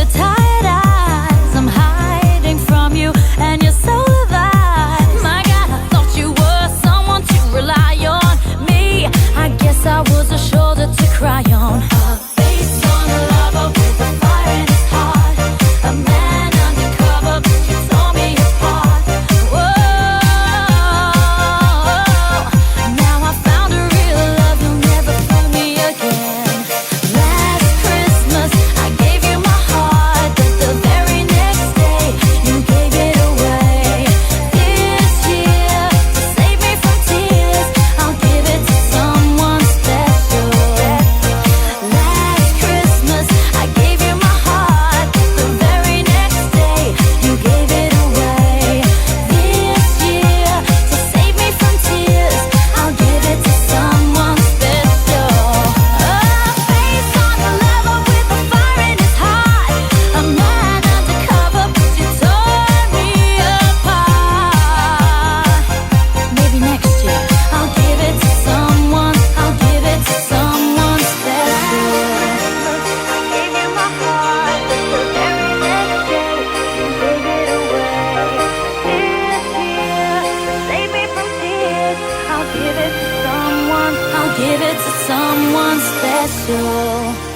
your tired eyes. I'm hiding from you, and you're so levied. My God, I thought you were someone to rely on. Me, I guess I was a shoulder to cry on. A face on a lover with a fire in his heart. A man undercover, but you tore me apart. Whoa, now I found a real love, you'll never fool me again. Last Christmas, I gave you my heart, but the very next day, you gave it away. This year, to save me from tears, I'll give it to someone special. Last Christmas, I gave you my heart, but the very next day, you gave it away. This year, to save me from tears, I'll give it to someone special. A face on a lover with a fire in his heart. A man undercover, but you tore me apart. Maybe next year, I'll give it to someone. I'll give it to someone special. I gave you my heart, but the very next day, you gave it away. This year, to save me from tears, I'll give it to someone. I'll give it to someone special.